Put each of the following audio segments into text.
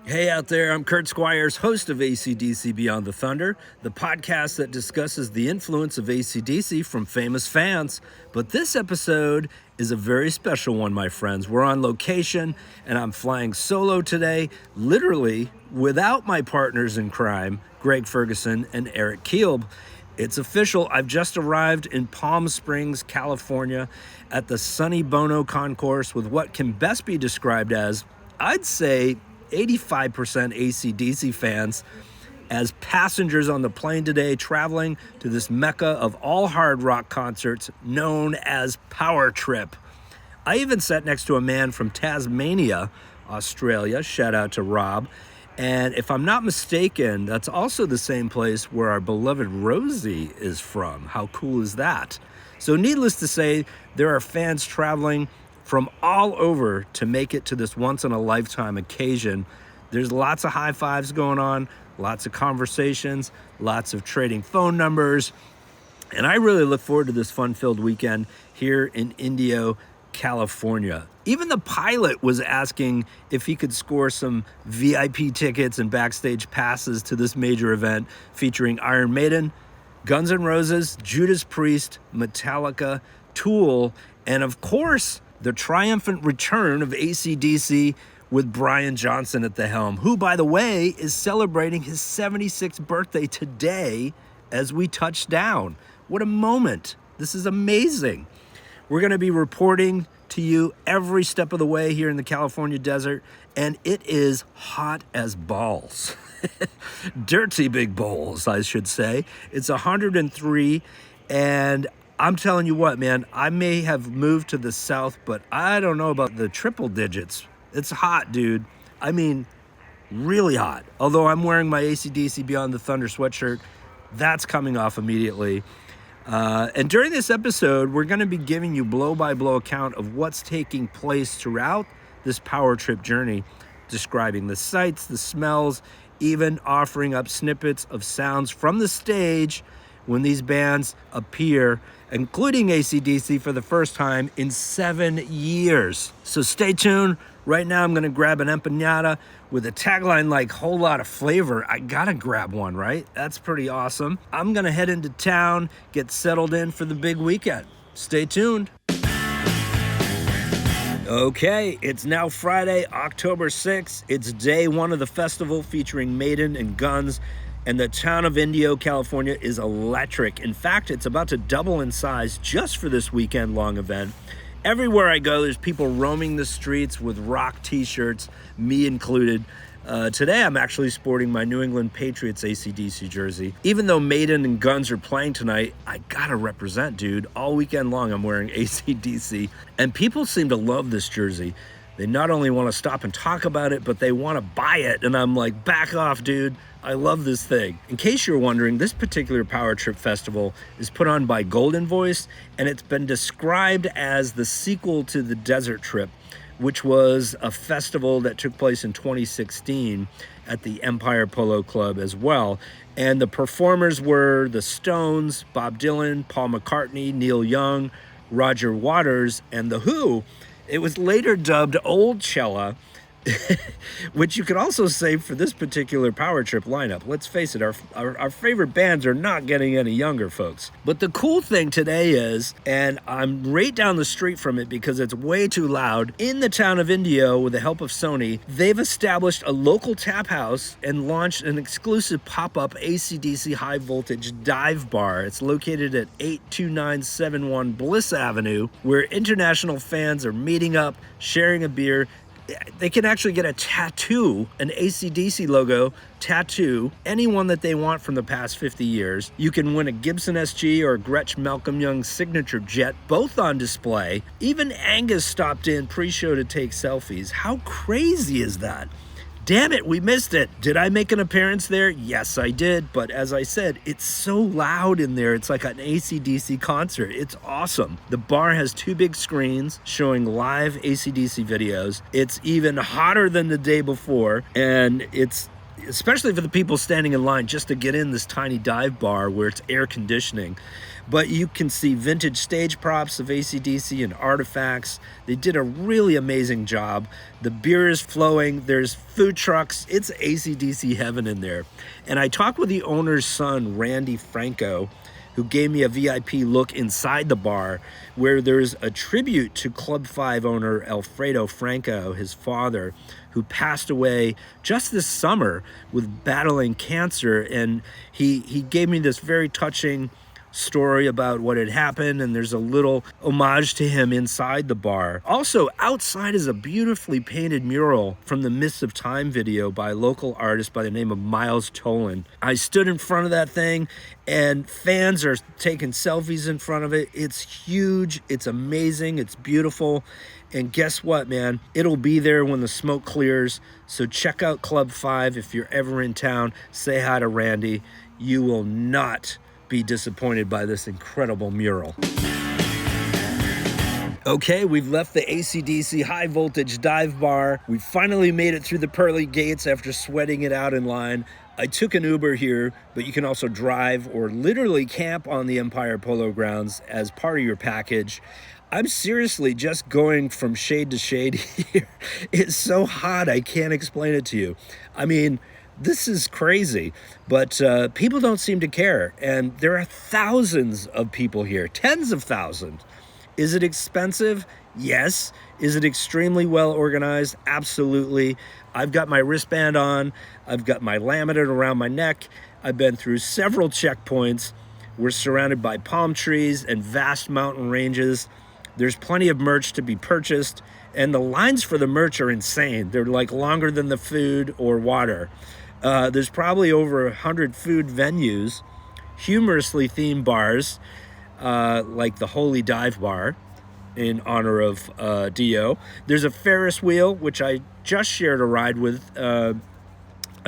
Hey out there, I'm Kurt Squiers, host of AC/DC Beyond the Thunder, the podcast that discusses the influence of AC/DC from famous fans. But this episode is a very special one, my friends. We're on location, and I'm flying solo today, literally without my partners in crime, Greg Ferguson and Eric Kielb. It's official. I've just arrived in Palm Springs, California, at the Sonny Bono Concourse with what can best be described as, I'd say, 85% AC/DC fans as passengers on the plane today, traveling to this mecca of all hard rock concerts known as PowerTrip. I even sat next to a man from Tasmania, Australia. Shout out to Rob. And if I'm not mistaken, that's also the same place where our beloved Rosie is from. How cool is that? So needless to say, there are fans traveling from all over to make it to this once-in-a-lifetime occasion. There's lots of high fives going on, lots of conversations, lots of trading phone numbers, and I really look forward to this fun-filled weekend here in Indio, California. Even the pilot was asking if he could score some VIP tickets and backstage passes to this major event featuring Iron Maiden, Guns N' Roses, Judas Priest, Metallica, Tool, and of course, the triumphant return of AC/DC with Brian Johnson at the helm, who, by the way, is celebrating his 76th birthday today as we touch down. What a moment. This is amazing. We're going to be reporting to you every step of the way here in the California desert, and it is hot as balls. Dirty big balls, I should say. It's 103, and I'm telling you what, man, I may have moved to the south, but I don't know about the triple digits. It's hot, dude. I mean, really hot. Although I'm wearing my AC/DC Beyond the Thunder sweatshirt, that's coming off immediately. And during this episode, we're going to be giving you blow-by-blow account of what's taking place throughout this power trip journey, describing the sights, the smells, even offering up snippets of sounds from the stage when these bands appear, including AC/DC for the first time in 7 years. So stay tuned. Right now, I'm going to grab an empanada with a tagline like, whole lot of flavor. I got to grab one, right? That's pretty awesome. I'm going to head into town, get settled in for the big weekend. Stay tuned. Okay, it's now Friday, October 6th. It's day one of the festival featuring Maiden and Guns. And the town of Indio, California is electric. In fact, it's about to double in size just for this weekend-long event. Everywhere I go, there's people roaming the streets with rock t-shirts, me included. Today, I'm actually sporting my New England Patriots AC/DC jersey. Even though Maiden and Guns are playing tonight, I gotta represent, dude. All weekend long, I'm wearing AC/DC. And people seem to love this jersey. They not only want to stop and talk about it, but they want to buy it. And I'm like, back off, dude. I love this thing. In case you're wondering, this particular Power Trip Festival is put on by Golden Voice, and it's been described as the sequel to the Desert Trip, which was a festival that took place in 2016 at the Empire Polo Club as well. And the performers were the Stones, Bob Dylan, Paul McCartney, Neil Young, Roger Waters, and The Who. It was later dubbed Old Cella, which you could also say for this particular Power Trip lineup. Let's face it, our favorite bands are not getting any younger, folks. But the cool thing today is, and I'm right down the street from it because it's way too loud, in the town of Indio, with the help of Sony, they've established a local tap house and launched an exclusive pop-up AC/DC high-voltage dive bar. It's located at 82971 Bliss Avenue, where international fans are meeting up, sharing a beer. They can actually get a tattoo, an AC/DC logo tattoo, anyone that they want from the past 50 years. You can win a Gibson SG or a Gretsch Malcolm Young signature jet, both on display. Even Angus stopped in pre-show to take selfies. How crazy is that? Damn it, we missed it. Did I make an appearance there? Yes, I did. But as I said, it's so loud in there. It's like an AC/DC concert. It's awesome. The bar has 2 big screens showing live AC/DC videos. It's even hotter than the day before. And it's especially for the people standing in line just to get in this tiny dive bar where it's air conditioning. But you can see vintage stage props of AC/DC and artifacts. They did a really amazing job. The beer is flowing. There's food trucks. It's AC/DC heaven in there. And I talked with the owner's son, Randy Franco, who gave me a VIP look inside the bar, where there's a tribute to Club 5 owner Alfredo Franco, his father, who passed away just this summer with battling cancer. And he gave me this very touching story about what had happened, and there's a little homage to him inside the bar. Also, outside is a beautifully painted mural from the Mists of Time video by a local artist by the name of Miles Tolan. I stood in front of that thing, and fans are taking selfies in front of it. It's huge, it's amazing, it's beautiful. And guess what, man? It'll be there when the smoke clears. So check out Club 5 if you're ever in town. Say hi to Randy. You will not be disappointed by this incredible mural. Okay, we've left the AC/DC high voltage dive bar. We finally made it through the pearly gates after sweating it out in line. I took an Uber here, but you can also drive or literally camp on the Empire Polo Grounds as part of your package. I'm seriously just going from shade to shade here. It's so hot, I can't explain it to you. I mean, this is crazy, but people don't seem to care. And there are thousands of people here, tens of thousands. Is it expensive? Yes. Is it extremely well organized? Absolutely. I've got my wristband on. I've got my laminate around my neck. I've been through several checkpoints. We're surrounded by palm trees and vast mountain ranges. There's plenty of merch to be purchased, and the lines for the merch are insane. They're like longer than the food or water. There's probably over 100 food venues, humorously themed bars, like the Holy Dive Bar in honor of Dio. There's a Ferris wheel, which I just shared a ride with a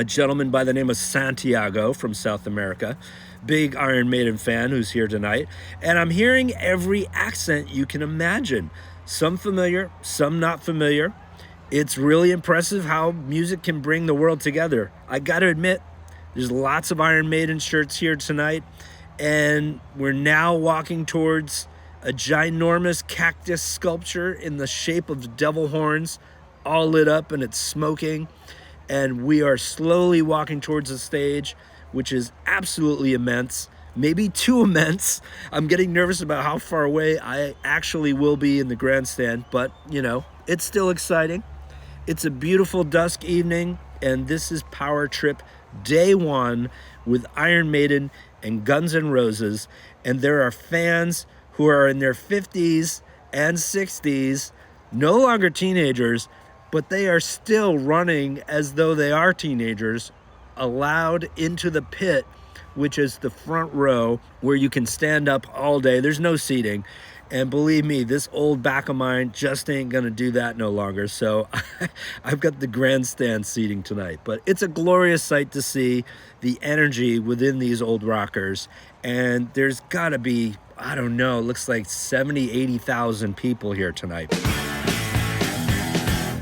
gentleman by the name of Santiago from South America. Big Iron Maiden fan who's here tonight. And I'm hearing every accent you can imagine. Some familiar, some not familiar. It's really impressive how music can bring the world together. I gotta admit, there's lots of Iron Maiden shirts here tonight, and we're now walking towards a ginormous cactus sculpture in the shape of devil horns, all lit up and it's smoking. And we are slowly walking towards the stage, which is absolutely immense, maybe too immense. I'm getting nervous about how far away I actually will be in the grandstand, but you know, it's still exciting. It's a beautiful dusk evening, and this is PowerTrip Day 1 with Iron Maiden and Guns N' Roses, and there are fans who are in their 50s and 60s, no longer teenagers, but they are still running as though they are teenagers, allowed into the pit, which is the front row where you can stand up all day. There's no seating. And believe me, this old back of mine just ain't gonna do that no longer. So I've got the grandstand seating tonight. But it's a glorious sight to see the energy within these old rockers. And there's gotta be, I don't know, it looks like 70, 80,000 people here tonight.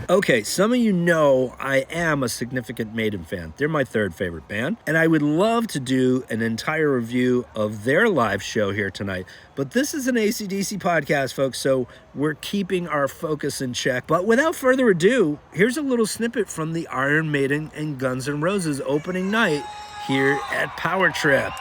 Okay, some of you know I am a significant Maiden fan. They're my third favorite band, and I would love to do an entire review of their live show here tonight. But this is an AC/DC podcast, folks, so we're keeping our focus in check. But without further ado, here's a little snippet from the Iron Maiden and Guns N' Roses opening night here at PowerTrip.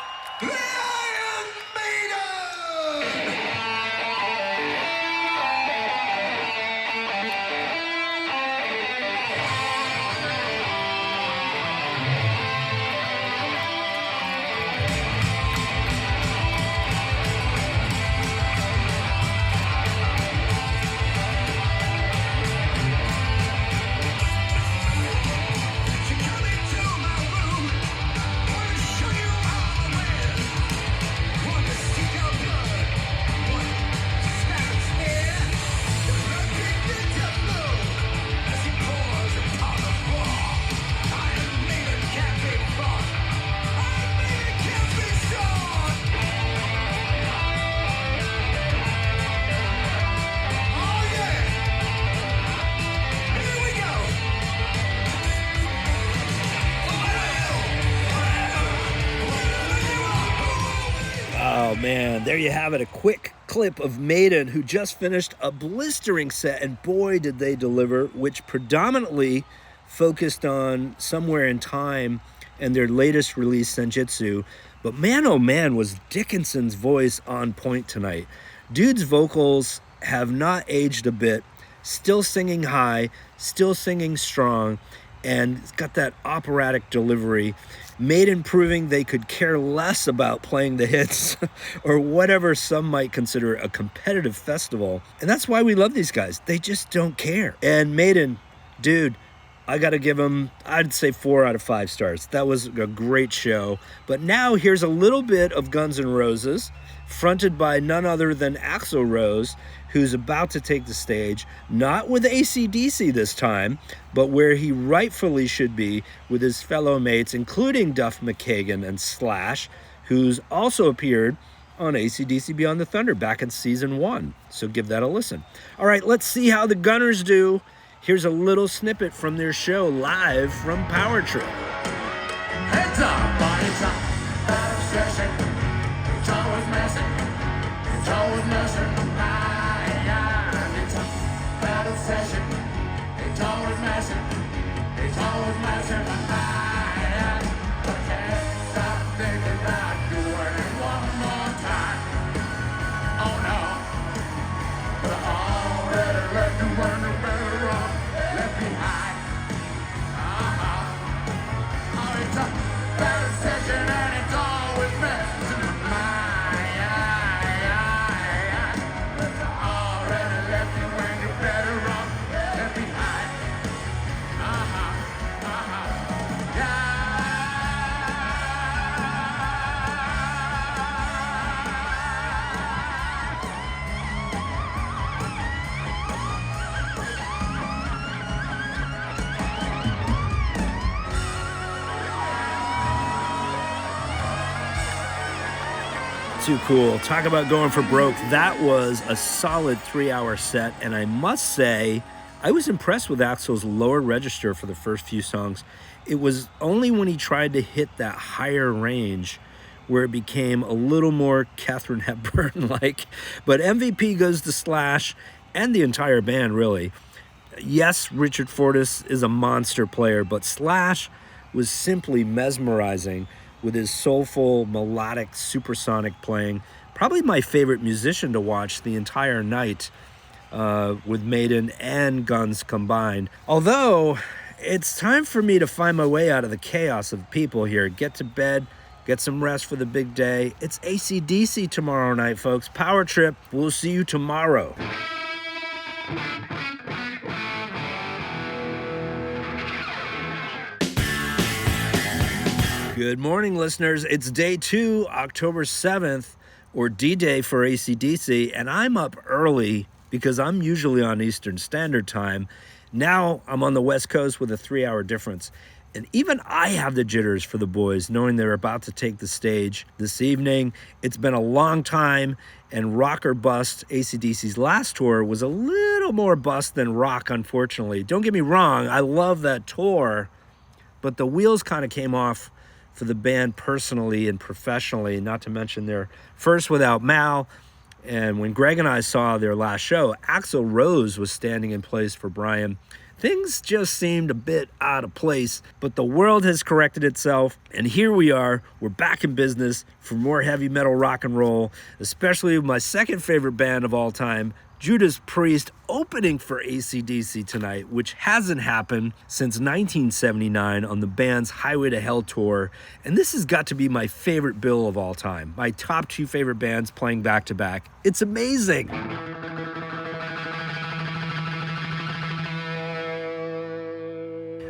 Come into my room, I wanna show you how man, there you have it, a quick clip of Maiden, who just finished a blistering set, and boy did they deliver, which predominantly focused on Somewhere in Time and their latest release, Senjutsu. But man, oh man, was Dickinson's voice on point tonight. Dude's vocals have not aged a bit, still singing high, still singing strong, and it's got that operatic delivery. Maiden proving they could care less about playing the hits or whatever some might consider a competitive festival. And that's why we love these guys. They just don't care. And Maiden, dude, I got to give them, I'd say 4 out of 5 stars. That was a great show. But now here's a little bit of Guns N' Roses, fronted by none other than Axl Rose, who's about to take the stage, not with AC/DC this time, but where he rightfully should be with his fellow mates, including Duff McKagan and Slash, who's also appeared on AC/DC Beyond the Thunder back in season 1. So give that a listen. All right, let's see how the Gunners do. Here's a little snippet from their show live from PowerTrip. Heads up, bodies up, that obsession. It's always messing, it's always messing. It's a bad obsession. It's always messing, it's always messing. I can't stop thinking about doing it one more time. Oh no, but I already left you when you're better off left behind. Oh, it's a bad obsession and it's always messing with my mind. But I already left you when you're better off left behind. Too cool. Talk about going for broke. That was a solid 3-hour set, and I must say, I was impressed with Axl's lower register for the first few songs. It was only when he tried to hit that higher range where it became a little more Katharine Hepburn-like. But MVP goes to Slash and the entire band, really. Yes, Richard Fortus is a monster player, but Slash was simply mesmerizing with his soulful, melodic, supersonic playing. Probably my favorite musician to watch the entire night with Maiden and Guns combined. Although, it's time for me to find my way out of the chaos of people here. Get to bed, get some rest for the big day. It's AC/DC tomorrow night, folks. PowerTrip. We'll see you tomorrow. Good morning, listeners. It's day 2, October 7th, or D-Day for AC/DC, and I'm up early because I'm usually on Eastern Standard Time. Now I'm on the West Coast with a 3-hour difference. And even I have the jitters for the boys, knowing they're about to take the stage this evening. It's been a long time, and rock or bust, AC/DC's last tour was a little more bust than rock, unfortunately. Don't get me wrong, I love that tour, but the wheels kind of came off for the band personally and professionally, not to mention their first without Mal. And when Greg and I saw their last show, Axl Rose was standing in place for Brian. Things just seemed a bit out of place, but the world has corrected itself, and here we are. We're back in business for more heavy metal rock and roll, especially with my second favorite band of all time, Judas Priest, opening for AC/DC tonight, which hasn't happened since 1979 on the band's Highway to Hell tour. And this has got to be my favorite bill of all time. My top 2 favorite bands playing back to back. It's amazing.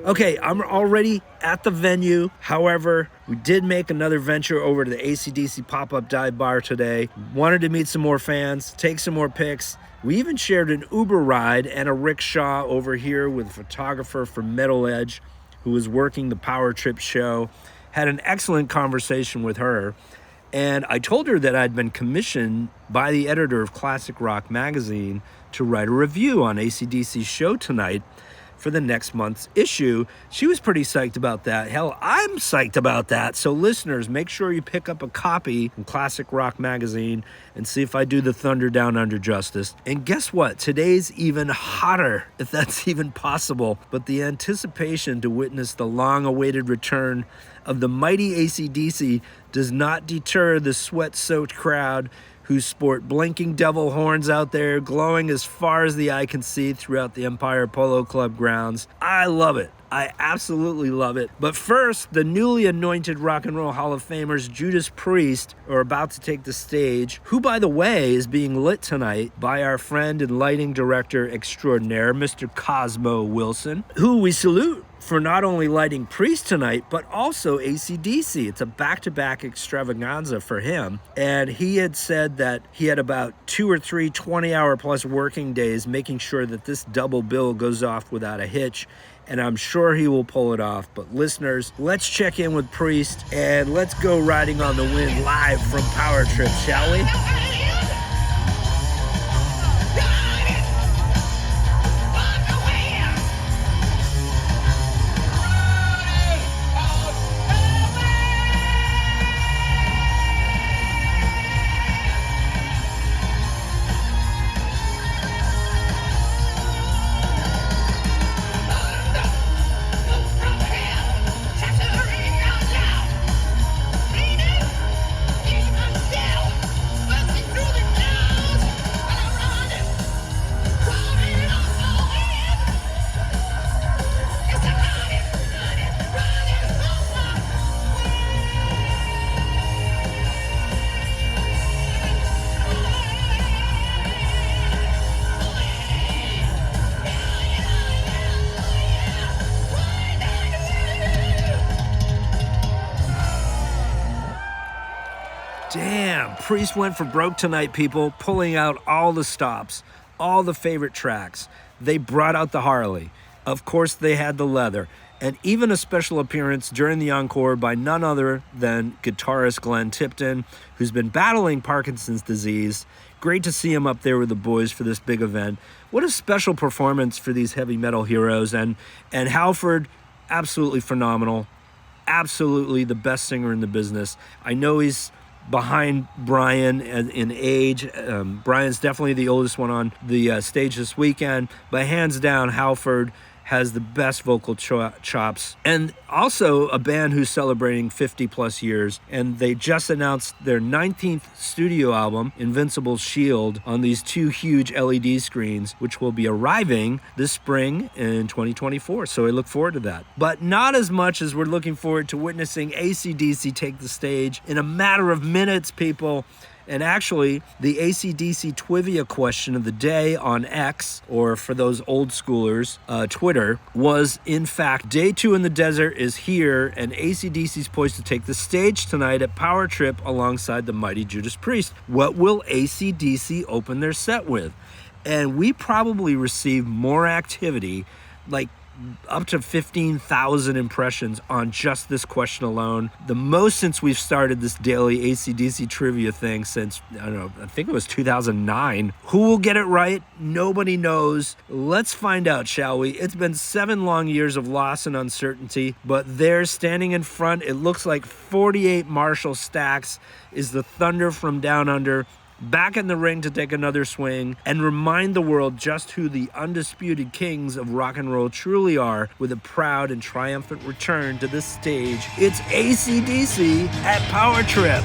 Okay, I'm already at the venue. However, we did make another venture over to the AC/DC pop-up dive bar today. Wanted to meet some more fans, take some more pics. We even shared an Uber ride and a rickshaw over here with a photographer from Metal Edge who was working the PowerTrip show. Had an excellent conversation with her. And I told her that I'd been commissioned by the editor of Classic Rock magazine to write a review on AC/DC's show tonight. for the next month's issue. She was pretty psyched about that. Hell, I'm psyched about that. So listeners, make sure you pick up a copy from Classic Rock Magazine and see if I do the Thunder Down Under justice. And guess what? Today's even hotter, if that's even possible. But the anticipation to witness the long-awaited return of the mighty AC/DC does not deter the sweat-soaked crowd who sport blinking devil horns out there, glowing as far as the eye can see throughout the Empire Polo Club grounds. I love it. I absolutely love it. But first, the newly anointed Rock and Roll Hall of Famers Judas Priest are about to take the stage, who, by the way, is being lit tonight by our friend and lighting director extraordinaire, Mr. Cosmo Wilson, who we salute for not only lighting Priest tonight, but also AC/DC. It's a back-to-back extravaganza for him. And he had said that he had about 2 or 3 20-hour-plus working days making sure that this double bill goes off without a hitch. And I'm sure he will pull it off. But listeners, let's check in with Priest and let's go riding on the wind live from PowerTrip, shall we? Damn, Priest went for broke tonight, people, pulling out all the stops, all the favorite tracks. They brought out the Harley. Of course, they had the leather, and even a special appearance during the encore by none other than guitarist Glenn Tipton, who's been battling Parkinson's disease. Great to see him up there with the boys for this big event. What a special performance for these heavy metal heroes. And Halford, absolutely phenomenal. Absolutely the best singer in the business. I know he's behind Brian in age. Brian's definitely the oldest one on the stage this weekend, but hands down, Halford has the best vocal chops, and also a band who's celebrating 50 plus years, and they just announced their 19th studio album, Invincible Shield, on these 2 huge LED screens, which will be arriving this spring in 2024, so I look forward to that. But not as much as we're looking forward to witnessing AC/DC take the stage in a matter of minutes, people. And actually, the AC/DC Twivia question of the day on X, or for those old schoolers, Twitter, was in fact, Day 2 in the Desert is here, and AC/DC's poised to take the stage tonight at PowerTrip alongside the mighty Judas Priest. What will AC/DC open their set with? And we probably received more activity, like up to 15,000 impressions on just this question alone. The most since we've started this daily AC/DC trivia thing since, I think it was 2009. Who will get it right? Nobody knows. Let's find out, shall we? It's been 7 long years of loss and uncertainty, but there, standing in front, it looks like 48 Marshall stacks, is the Thunder from Down Under, back in the ring to take another swing and remind the world just who the undisputed kings of rock and roll truly are, with a proud and triumphant return to this stage. It's AC/DC at PowerTrip.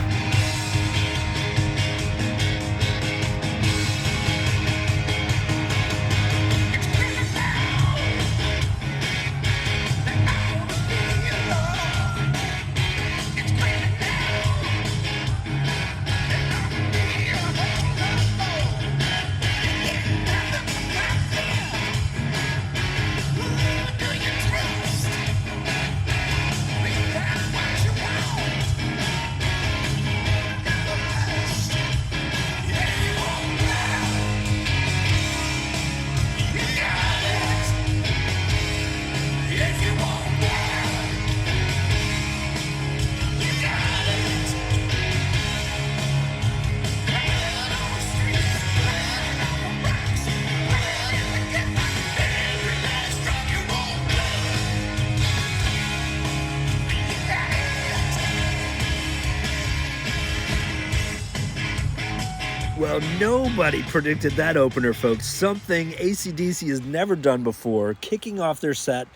Well, nobody predicted that opener, folks. Something AC/DC has never done before, kicking off their set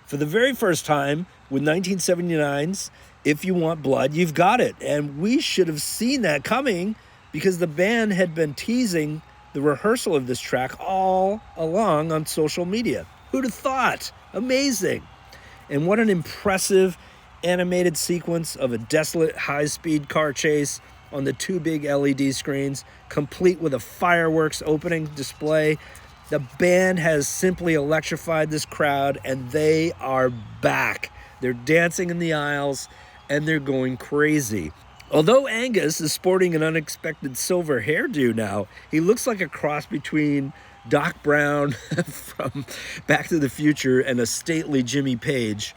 for the very first time with 1979's If You Want Blood, You've Got It. And we should have seen that coming because the band had been teasing the rehearsal of this track all along on social media. Who'd have thought? Amazing. And what an impressive animated sequence of a desolate high-speed car chase on the two big LED screens, complete with a fireworks opening display. The band has simply electrified this crowd, and they are back. They're dancing in the aisles, and they're going crazy. Although Angus is sporting an unexpected silver hairdo now, he looks like a cross between Doc Brown from Back to the Future and a stately Jimmy Page.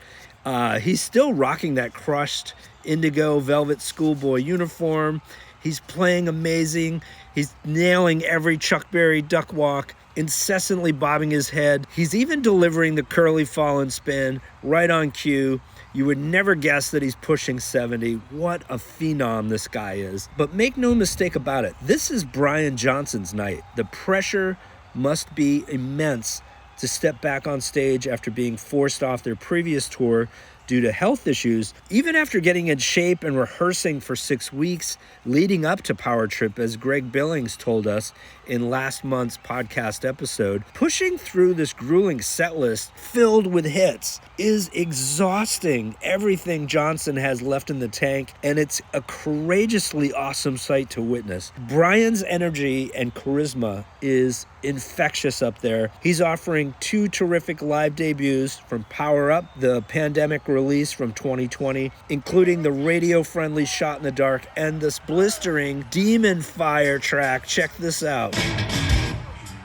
He's still rocking that crushed indigo velvet schoolboy uniform. He's playing amazing. He's nailing every Chuck Berry duck walk, incessantly bobbing his head. He's even delivering the curly fallen spin right on cue. You would never guess that he's pushing 70. What a phenom this guy is. But make no mistake about it, this is Brian Johnson's night. The pressure must be immense to step back on stage after being forced off their previous tour due to health issues. Even after getting in shape and rehearsing for 6 weeks leading up to PowerTrip, as Greg Billings told us in last month's podcast episode, pushing through this grueling set list filled with hits is exhausting. Everything Johnson has left in the tank, and it's a courageously awesome sight to witness. Brian's energy and charisma is infectious up there. He's offering 2 terrific live debuts from Power Up, the pandemic release from 2020, including the radio-friendly Shot in the Dark and this blistering Demon Fire track. Check this out. He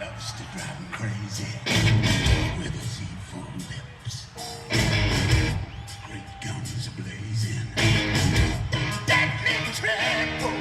loves to drive him crazy with his evil lips. Great guns blazing. Deadly triple.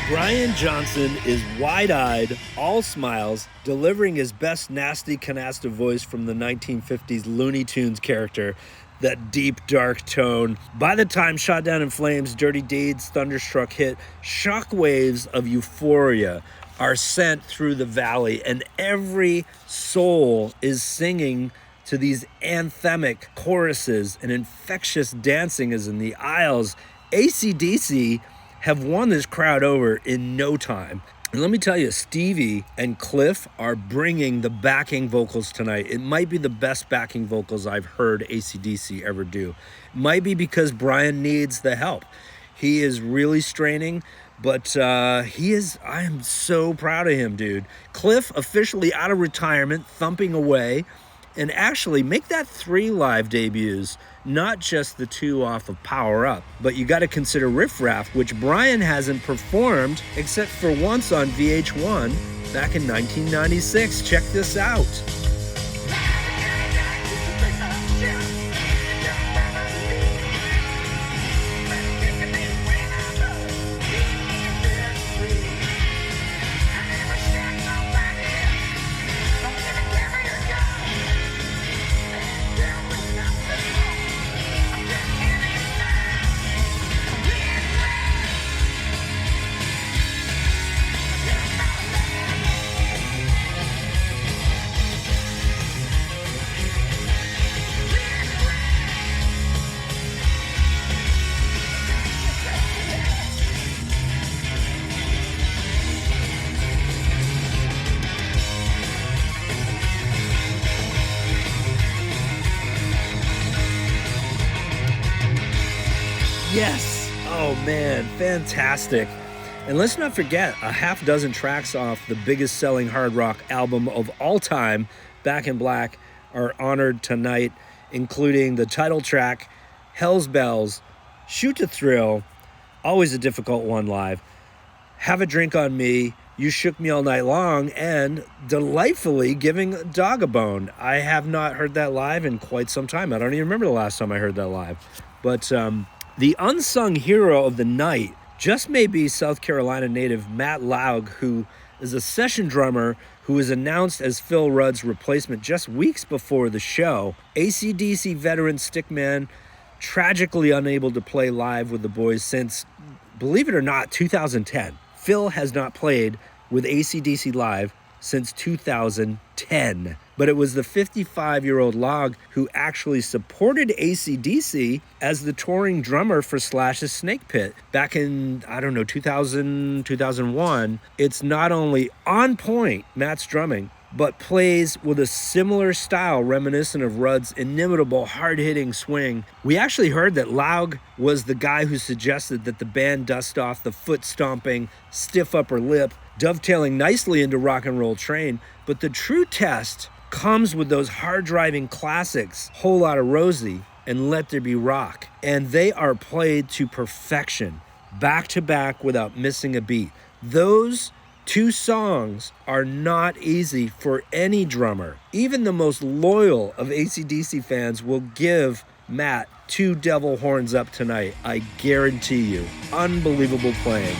Brian Johnson is wide-eyed, all smiles, delivering his best nasty canasta voice from the 1950s Looney Tunes character, that deep, dark tone. By the time Shot Down in Flames, Dirty Deeds, Thunderstruck hit, shockwaves of euphoria are sent through the valley, and every soul is singing to these anthemic choruses, and infectious dancing is in the aisles. AC/DC have won this crowd over in no time. And let me tell you, Stevie and Cliff are bringing the backing vocals tonight. It might be the best backing vocals I've heard AC/DC ever do. It might be because Brian needs the help. He is really straining, but I am so proud of him, dude. Cliff officially out of retirement, thumping away, and actually make that 3 live debuts, not just the 2 off of Power Up. But you got to consider Riff Raff, which Brian hasn't performed except for once on VH1 back in 1996. Check this out. Yes. Oh man, fantastic. And let's not forget, a half dozen tracks off the biggest selling hard rock album of all time, Back in Black, are honored tonight, including the title track, Hell's Bells, Shoot to Thrill, always a difficult one live, Have a Drink on Me, You Shook Me All Night Long, and delightfully Giving a Dog a Bone. I have not heard that live in quite some time. I don't even remember the last time I heard that live. But the unsung hero of the night just may be South Carolina native Matt Laug, who is a session drummer who was announced as Phil Rudd's replacement just weeks before the show. AC/DC veteran stickman, tragically unable to play live with the boys since, believe it or not, 2010. Phil has not played with AC/DC live since 2010. But it was the 55-year-old Laug who actually supported AC/DC as the touring drummer for Slash's Snake Pit back in, 2000, 2001. It's not only on point, Matt's drumming, but plays with a similar style reminiscent of Rudd's inimitable hard-hitting swing. We actually heard that Laug was the guy who suggested that the band dust off the foot-stomping, stiff upper lip, dovetailing nicely into Rock and Roll Train, but the true test comes with those hard-driving classics, Whole Lotta Rosie and Let There Be Rock, and they are played to perfection, back-to-back without missing a beat. Those two songs are not easy for any drummer. Even the most loyal of AC/DC fans will give Matt two devil horns up tonight, I guarantee you. Unbelievable playing.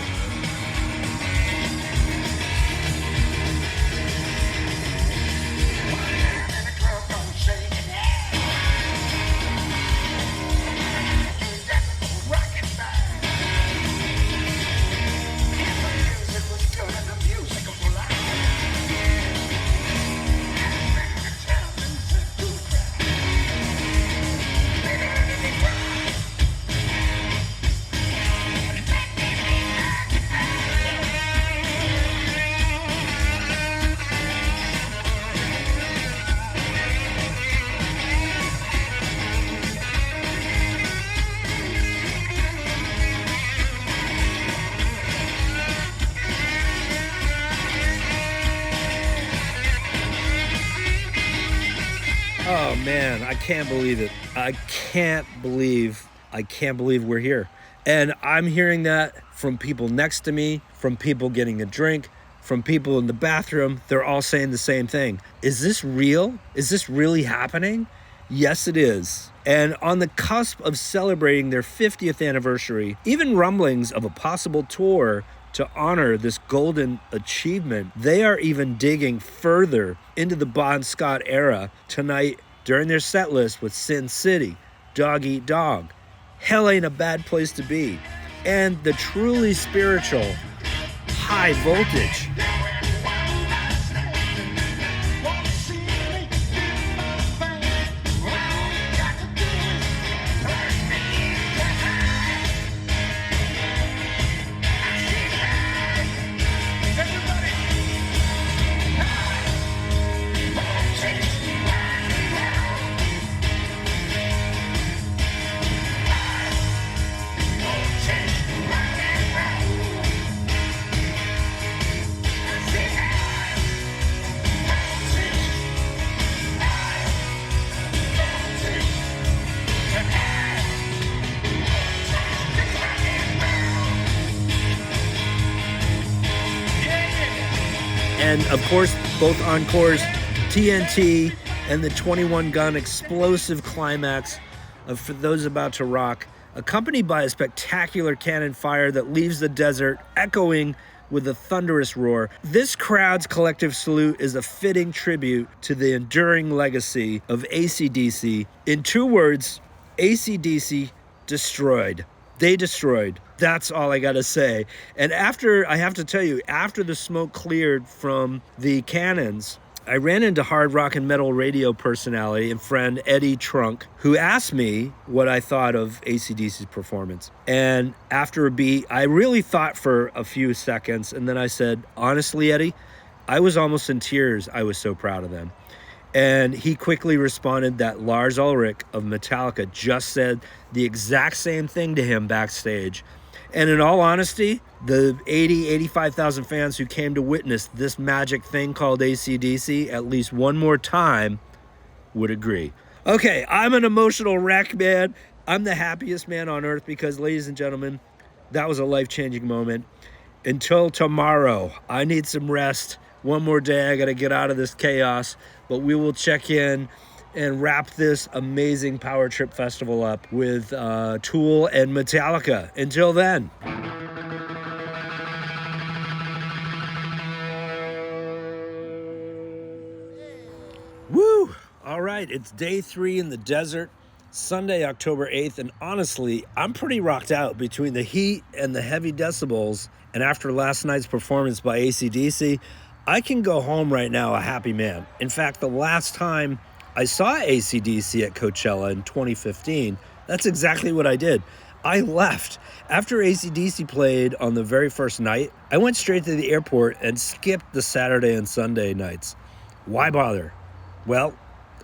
Oh man, I can't believe it. I can't believe we're here. And I'm hearing that from people next to me, from people getting a drink, from people in the bathroom. They're all saying the same thing. Is this real? Is this really happening? Yes, it is. And on the cusp of celebrating their 50th anniversary, even rumblings of a possible tour to honor this golden achievement, they are even digging further into the Bon Scott era tonight during their set list with Sin City, Dog Eat Dog, Hell Ain't a Bad Place to Be, and the truly spiritual High Voltage. And of course, both encores, TNT and the 21-gun explosive climax of For Those About to Rock, accompanied by a spectacular cannon fire that leaves the desert echoing with a thunderous roar. This crowd's collective salute is a fitting tribute to the enduring legacy of AC/DC. In 2 words, AC/DC destroyed. They destroyed. That's all I gotta say. And I have to tell you, after the smoke cleared from the cannons, I ran into hard rock and metal radio personality and friend Eddie Trunk, who asked me what I thought of AC/DC's performance. And after a beat, I really thought for a few seconds, and then I said, honestly, Eddie, I was almost in tears. I was so proud of them. And he quickly responded that Lars Ulrich of Metallica just said the exact same thing to him backstage. And in all honesty, the 85,000 fans who came to witness this magic thing called AC/DC at least one more time would agree. Okay, I'm an emotional wreck, man. I'm the happiest man on earth because, ladies and gentlemen, that was a life-changing moment. Until tomorrow, I need some rest. One more day, I got to get out of this chaos, but we will check in and wrap this amazing PowerTrip festival up with Tool and Metallica. Until then. Woo! All right, it's day 3 in the desert, Sunday, October 8th, and honestly, I'm pretty rocked out between the heat and the heavy decibels, and after last night's performance by AC/DC, I can go home right now a happy man. In fact, the last time I saw AC/DC at Coachella in 2015, that's exactly what I did. I left. After AC/DC played on the very first night, I went straight to the airport and skipped the Saturday and Sunday nights. Why bother? Well,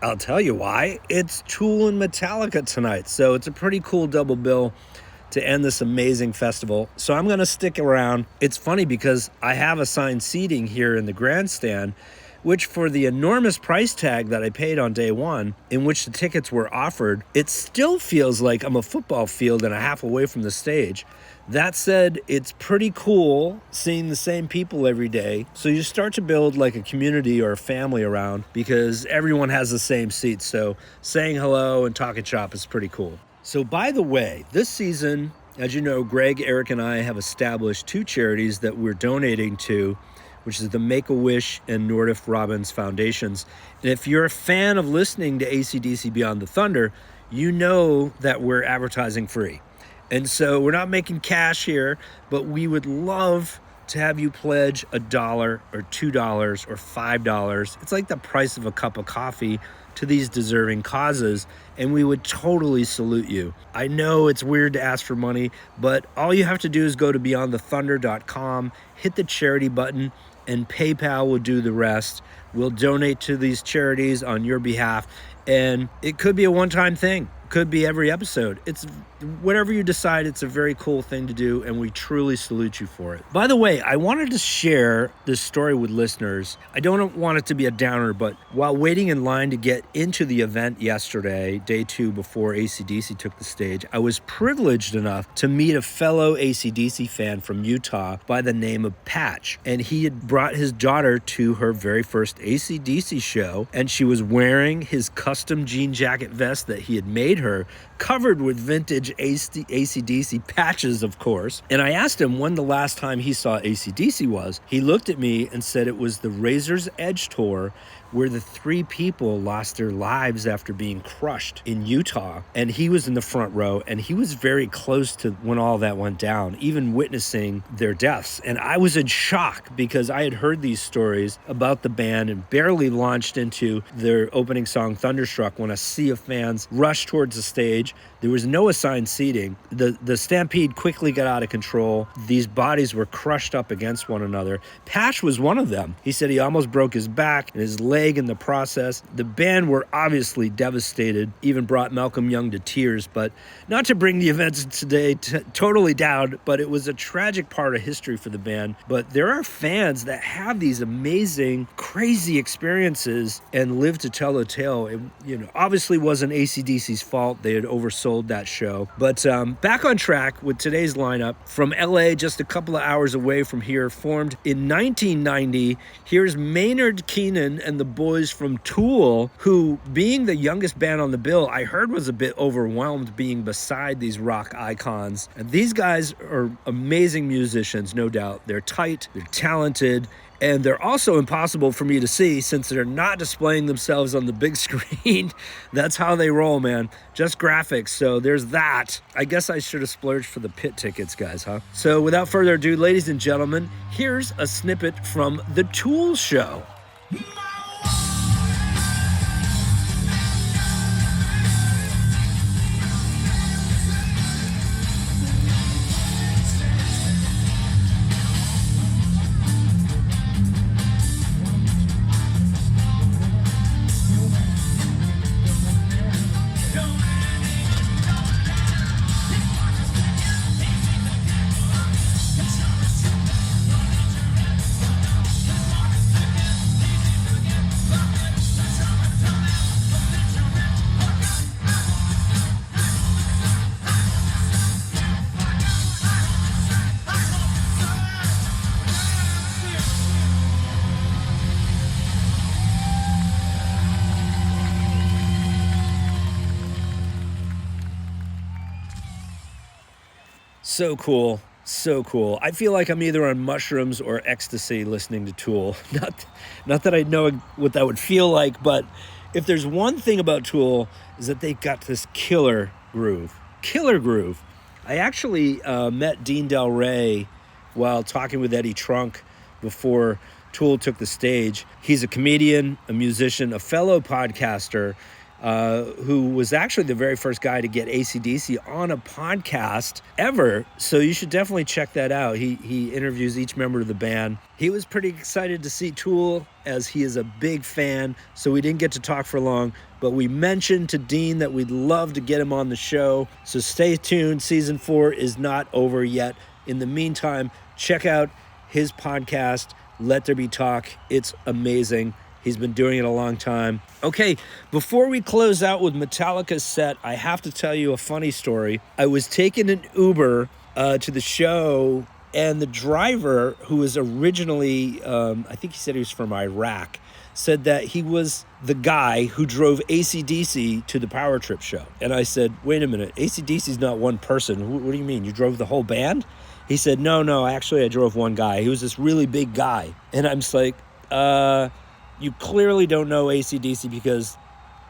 I'll tell you why. It's Tool and Metallica tonight, so it's a pretty cool double bill to end this amazing festival. So I'm going to stick around. It's funny because I have assigned seating here in the grandstand, which for the enormous price tag that I paid on day 1, in which the tickets were offered, it still feels like I'm a football field and a half away from the stage. That said, it's pretty cool seeing the same people every day. So you start to build like a community or a family around because everyone has the same seats. So saying hello and talking shop is pretty cool. So by the way, this season, as you know, Greg, Eric, and I have established 2 charities that we're donating to, which is the Make-A-Wish and Nordoff Robbins Foundations. And if you're a fan of listening to AC/DC Beyond the Thunder, you know that we're advertising free. And so we're not making cash here, but we would love to have you pledge $1 or $2 or $5. It's like the price of a cup of coffee to these deserving causes, and we would totally salute you. I know it's weird to ask for money, but all you have to do is go to beyondthethunder.com, hit the charity button, and PayPal will do the rest. We'll donate to these charities on your behalf, and it could be a one-time thing. Could be every episode. It's whatever you decide. It's a very cool thing to do, and we truly salute you for it. By the way, I wanted to share this story with listeners. I don't want it to be a downer, but while waiting in line to get into the event yesterday, day 2 before AC/DC took the stage, I was privileged enough to meet a fellow AC/DC fan from Utah by the name of Patch, and he had brought his daughter to her very first AC/DC show, and she was wearing his custom jean jacket vest that he had made her, covered with vintage AC/DC patches, of course. And I asked him when the last time he saw AC/DC was. He looked at me and said it was the Razor's Edge tour, where the 3 people lost their lives after being crushed in Utah. And he was in the front row, and he was very close to when all that went down, even witnessing their deaths. And I was in shock because I had heard these stories about the band and barely launched into their opening song, Thunderstruck, when a sea of fans rushed towards the stage. There was no assigned seating. The stampede quickly got out of control. These bodies were crushed up against one another. Patch was one of them. He said he almost broke his back and his leg in the process. The band were obviously devastated, even brought Malcolm Young to tears, but not to bring the events today totally down, but it was a tragic part of history for the band. But there are fans that have these amazing, crazy experiences and live to tell the tale. It, obviously wasn't AC/DC's fault. They had oversold that show. But back on track with today's lineup, from LA, just a couple of hours away from here, formed in 1990. Here's Maynard Keenan and the boys from Tool, who, being the youngest band on the bill, I heard was a bit overwhelmed being beside these rock icons. And these guys are amazing musicians, no doubt. They're tight, they're talented, and they're also impossible for me to see since they're not displaying themselves on the big screen. That's how they roll, man. Just graphics. So there's that. I guess I should have splurged for the pit tickets, guys, huh? So without further ado, ladies and gentlemen, here's a snippet from the Tool show. So cool. So cool. I feel like I'm either on mushrooms or ecstasy listening to Tool. Not that I know what that would feel like, but if there's one thing about Tool is that they got this killer groove. Killer groove. I actually met Dean Del Rey while talking with Eddie Trunk before Tool took the stage. He's a comedian, a musician, a fellow podcaster, who was actually the very first guy to get AC/DC on a podcast ever. So you should definitely check that out. He interviews each member of the band. He was pretty excited to see Tool as he is a big fan. So we didn't get to talk for long, but we mentioned to Dean that we'd love to get him on the show. So stay tuned. Season 4 is not over yet. In the meantime, check out his podcast, Let There Be Talk. It's amazing. He's been doing it a long time. Okay, before we close out with Metallica's set, I have to tell you a funny story. I was taking an Uber to the show, and the driver, who was originally, I think he said he was from Iraq, said that he was the guy who drove AC/DC to the PowerTrip show. And I said, wait a minute, AC/DC's not one person. What do you mean? You drove the whole band? He said, no, actually I drove one guy. He was this really big guy. And I'm just like, you clearly don't know AC/DC because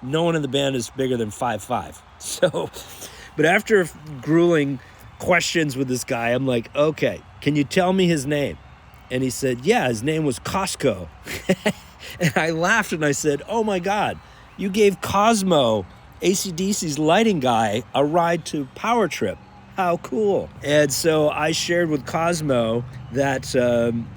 no one in the band is bigger than 5'5". So, but after grueling questions with this guy, I'm like, okay, can you tell me his name? And he said, yeah, his name was Costco. And I laughed and I said, oh my God, you gave Cosmo, AC/DC's lighting guy, a ride to PowerTrip. How cool. And so I shared with Cosmo that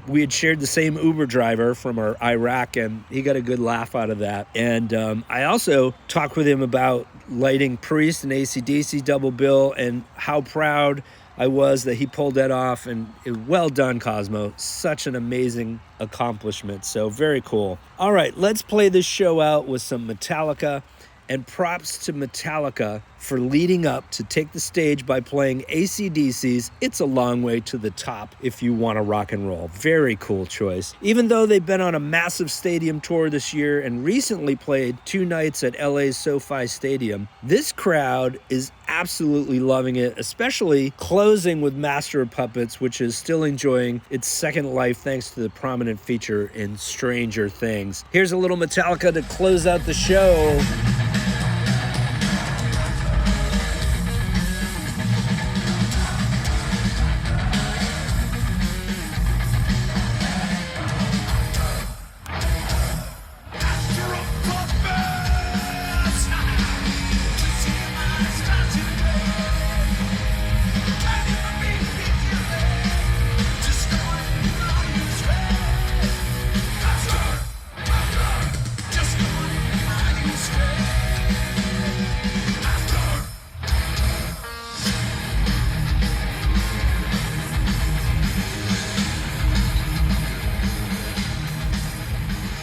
we had shared the same Uber driver from our Iraq, and he got a good laugh out of that. And I also talked with him about lighting Priest and AC/DC double bill and how proud I was that he pulled that off. And well done, Cosmo. Such an amazing accomplishment. So very cool. All right, let's play this show out with some Metallica. And props to Metallica for leading up to take the stage by playing AC/DC's It's a Long Way to the Top If You Want to Rock and Roll. Very cool choice. Even though they've been on a massive stadium tour this year and recently played 2 nights at LA's SoFi Stadium, this crowd is absolutely loving it, especially closing with Master of Puppets, which is still enjoying its second life thanks to the prominent feature in Stranger Things. Here's a little Metallica to close out the show.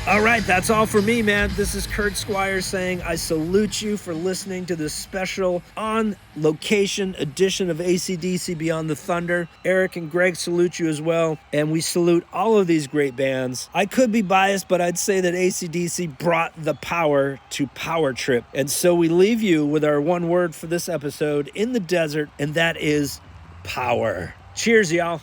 All right, that's all for me, man. This is Kurt Squiers saying I salute you for listening to this special on-location edition of AC/DC Beyond the Thunder. Eric and Greg salute you as well, and we salute all of these great bands. I could be biased, but I'd say that AC/DC brought the power to PowerTrip, and so we leave you with our one word for this episode, In the Desert, and that is power. Cheers, y'all.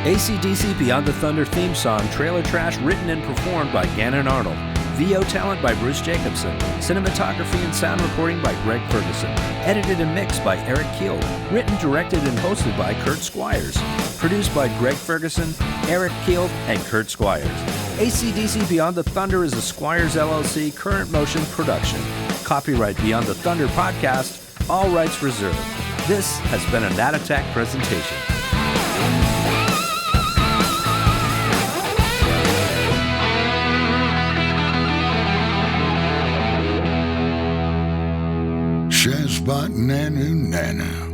AC/DC Beyond the Thunder theme song, Trailer Trash, written and performed by Gannon Arnold. VO talent by Bruce Jacobson. Cinematography and sound recording by Greg Ferguson. Edited and mixed by Eric Kiel. Written, directed, and hosted by Kurt Squiers. Produced by Greg Ferguson, Eric Kiel, and Kurt Squiers. AC/DC Beyond the Thunder is a Squiers LLC current motion production. Copyright Beyond the Thunder podcast, all rights reserved. This has been a Nat Attack presentation. Shazbot Nanu Nana.